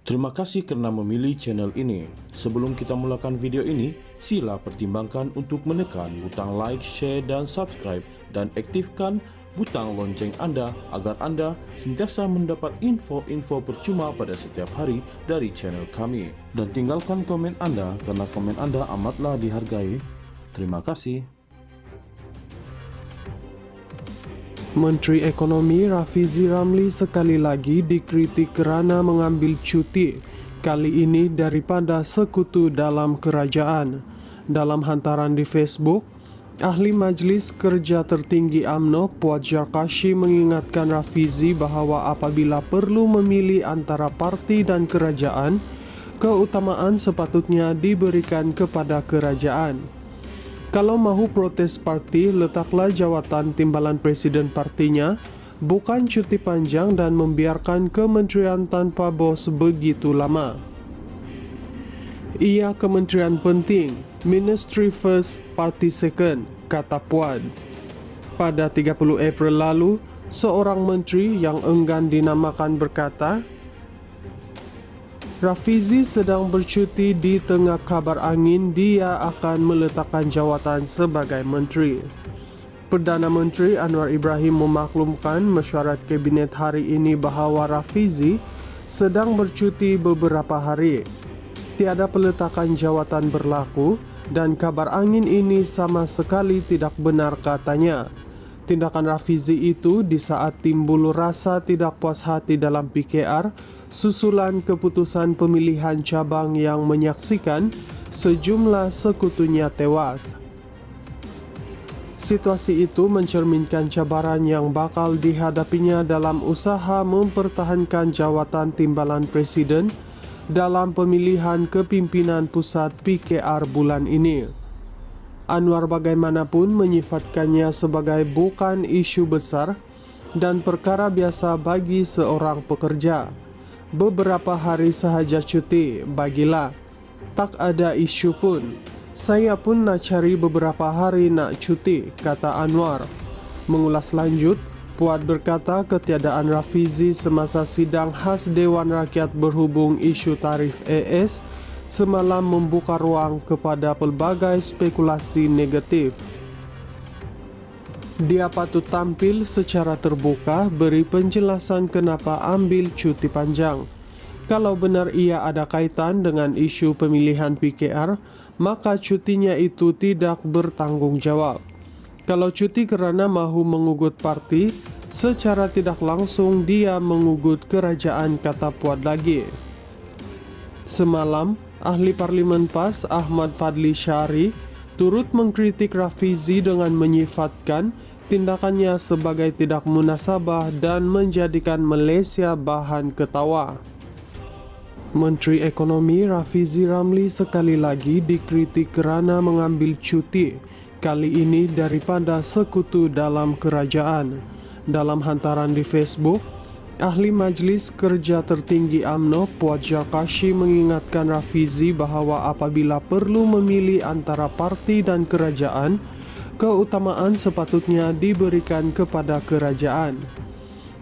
Terima kasih kerana memilih channel ini. Sebelum kita mulakan video ini, sila pertimbangkan untuk menekan butang like, share dan subscribe dan aktifkan butang lonceng anda agar anda sentiasa mendapat info-info percuma pada setiap hari dari channel kami. Dan tinggalkan komen anda kerana komen anda amatlah dihargai. Terima kasih. Menteri Ekonomi Rafizi Ramli sekali lagi dikritik kerana mengambil cuti, kali ini daripada sekutu dalam kerajaan. Dalam hantaran di Facebook, Ahli Majlis Kerja Tertinggi UMNO Puat Zarkashi mengingatkan Rafizi bahawa apabila perlu memilih antara parti dan kerajaan, keutamaan sepatutnya diberikan kepada kerajaan. Kalau mahu protes parti, letaklah jawatan timbalan presiden partinya, bukan cuti panjang dan membiarkan kementerian tanpa bos begitu lama. Ia kementerian penting, Ministry First, Party Second, kata Puan. Pada 30 April lalu, seorang menteri yang enggan dinamakan berkata, Rafizi sedang bercuti di tengah kabar angin dia akan meletakkan jawatan sebagai menteri. Perdana Menteri Anwar Ibrahim memaklumkan mesyuarat kabinet hari ini bahawa Rafizi sedang bercuti beberapa hari. Tiada peletakan jawatan berlaku dan kabar angin ini sama sekali tidak benar katanya. Tindakan Rafizi itu di saat timbul rasa tidak puas hati dalam PKR susulan keputusan pemilihan cabang yang menyaksikan sejumlah sekutunya tewas. Situasi itu mencerminkan cabaran yang bakal dihadapinya dalam usaha mempertahankan jawatan timbalan presiden dalam pemilihan kepimpinan pusat PKR bulan ini. Anwar bagaimanapun menyifatkannya sebagai bukan isu besar dan perkara biasa bagi seorang pekerja. Beberapa hari sahaja cuti, bagilah. Tak ada isu pun. Saya pun nak cari beberapa hari nak cuti, kata Anwar. Mengulas lanjut, Puat berkata ketiadaan Rafizi semasa sidang khas Dewan Rakyat berhubung isu tarif AS semalam membuka ruang kepada pelbagai spekulasi negatif. Dia patut tampil secara terbuka beri penjelasan kenapa ambil cuti panjang. Kalau benar ia ada kaitan dengan isu pemilihan PKR, maka cutinya itu tidak bertanggungjawab. Kalau cuti kerana mahu mengugut parti, secara tidak langsung dia mengugut kerajaan, kata Puat lagi. Semalam, Ahli Parlimen PAS Ahmad Fadli Syari turut mengkritik Rafizi dengan menyifatkan tindakannya sebagai tidak munasabah dan menjadikan Malaysia bahan ketawa. Menteri Ekonomi Rafizi Ramli sekali lagi dikritik kerana mengambil cuti, kali ini daripada sekutu dalam kerajaan. Dalam hantaran di Facebook, Ahli Majlis Kerja Tertinggi UMNO Puat Zarkashi mengingatkan Rafizi bahawa apabila perlu memilih antara parti dan kerajaan, keutamaan sepatutnya diberikan kepada kerajaan.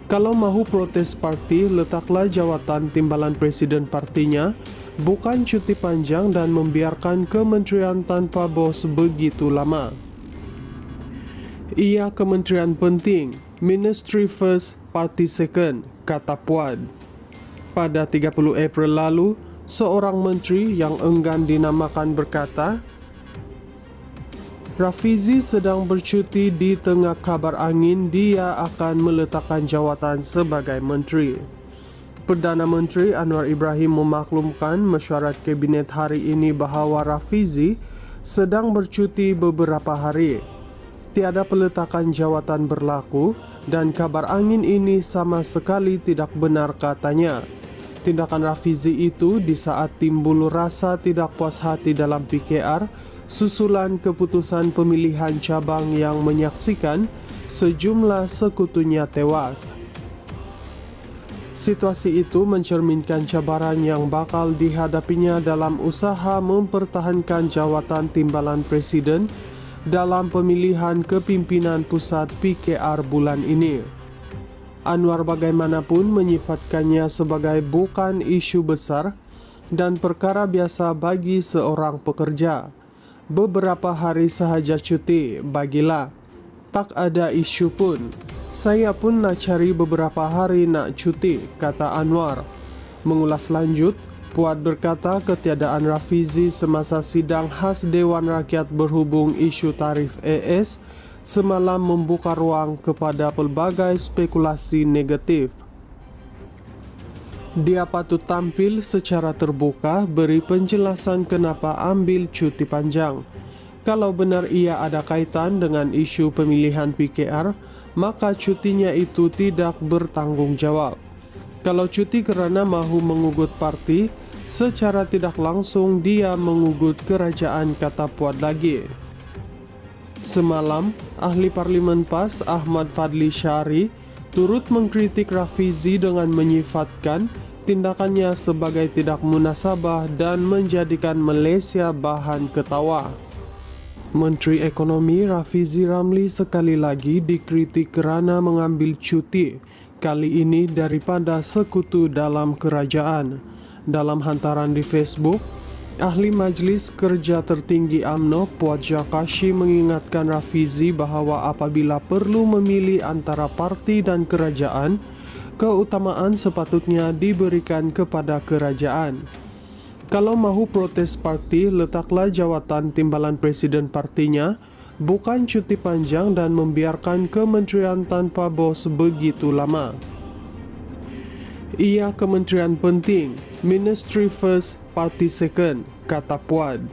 Kalau mahu protes parti, letaklah jawatan timbalan presiden partinya, bukan cuti panjang dan membiarkan kementerian tanpa bos begitu lama. Ia kementerian penting, Ministry First, Party Second, kata Puan. Pada 30 April lalu, seorang menteri yang enggan dinamakan berkata, Rafizi sedang bercuti di tengah kabar angin dia akan meletakkan jawatan sebagai menteri. Perdana Menteri Anwar Ibrahim memaklumkan mesyuarat kabinet hari ini bahawa Rafizi sedang bercuti beberapa hari. Tiada peletakan jawatan berlaku dan kabar angin ini sama sekali tidak benar katanya. Tindakan Rafizi itu di saat timbul rasa tidak puas hati dalam PKR susulan keputusan pemilihan cabang yang menyaksikan sejumlah sekutunya tewas. Situasi itu mencerminkan cabaran yang bakal dihadapinya dalam usaha mempertahankan jawatan timbalan presiden dalam pemilihan kepimpinan pusat PKR bulan ini. Anwar bagaimanapun menyifatkannya sebagai bukan isu besar dan perkara biasa bagi seorang pekerja. Beberapa hari sahaja cuti, bagilah. Tak ada isu pun. Saya pun nak cari beberapa hari nak cuti, kata Anwar. Mengulas lanjut, Puad berkata ketiadaan Rafizi semasa sidang khas Dewan Rakyat berhubung isu tarif AS semalam membuka ruang kepada pelbagai spekulasi negatif. Dia patut tampil secara terbuka beri penjelasan kenapa ambil cuti panjang. Kalau benar ia ada kaitan dengan isu pemilihan PKR, maka cutinya itu tidak bertanggung jawab. Kalau cuti kerana mahu mengugut parti, secara tidak langsung dia mengugut kerajaan, kata Puad lagi. Semalam, ahli Parlimen PAS Ahmad Fadli Syari turut mengkritik Rafizi dengan menyifatkan tindakannya sebagai tidak munasabah dan menjadikan Malaysia bahan ketawa. Menteri Ekonomi Rafizi Ramli sekali lagi dikritik kerana mengambil cuti, kali ini daripada sekutu dalam kerajaan. Dalam hantaran di Facebook, Ahli Majlis Kerja Tertinggi UMNO Puad Jakashi mengingatkan Rafizi bahawa apabila perlu memilih antara parti dan kerajaan, keutamaan sepatutnya diberikan kepada kerajaan. Kalau mahu protes parti, letaklah jawatan timbalan presiden partinya, bukan cuti panjang dan membiarkan kementerian tanpa bos begitu lama. Ia kementerian penting, Ministry First, Parti Second, kata Puad.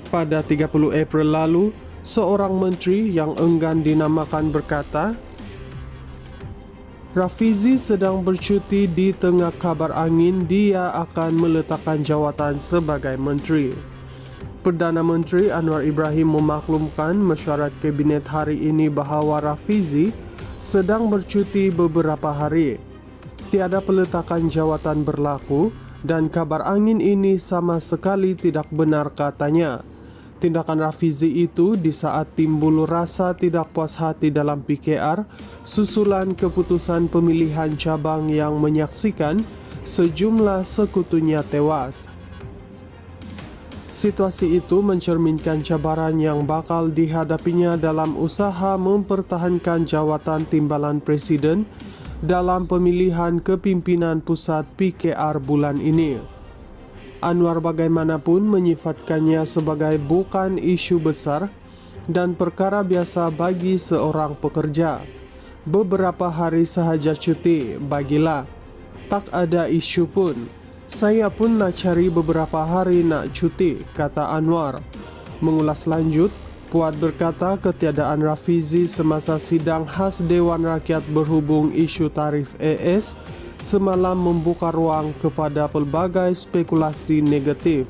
Pada 30 April lalu, seorang menteri yang enggan dinamakan berkata, Rafizi sedang bercuti di tengah kabar angin dia akan meletakkan jawatan sebagai menteri. Perdana Menteri Anwar Ibrahim memaklumkan mesyuarat kabinet hari ini bahawa Rafizi sedang bercuti beberapa hari. Tiada peletakan jawatan berlaku dan kabar angin ini sama sekali tidak benar, katanya. Tindakan Rafizi itu di saat timbul rasa tidak puas hati dalam PKR susulan keputusan pemilihan cabang yang menyaksikan sejumlah sekutunya tewas. Situasi itu mencerminkan cabaran yang bakal dihadapinya dalam usaha mempertahankan jawatan timbalan presiden dalam pemilihan kepimpinan pusat PKR bulan ini. Anwar bagaimanapun menyifatkannya sebagai bukan isu besar dan perkara biasa bagi seorang pekerja. Beberapa hari sahaja cuti, bagilah. Tak ada isu pun. Saya pun nak cari beberapa hari nak cuti, kata Anwar. Mengulas lanjut, Puad berkata ketiadaan Rafizi semasa sidang khas Dewan Rakyat berhubung isu tarif AS semalam membuka ruang kepada pelbagai spekulasi negatif.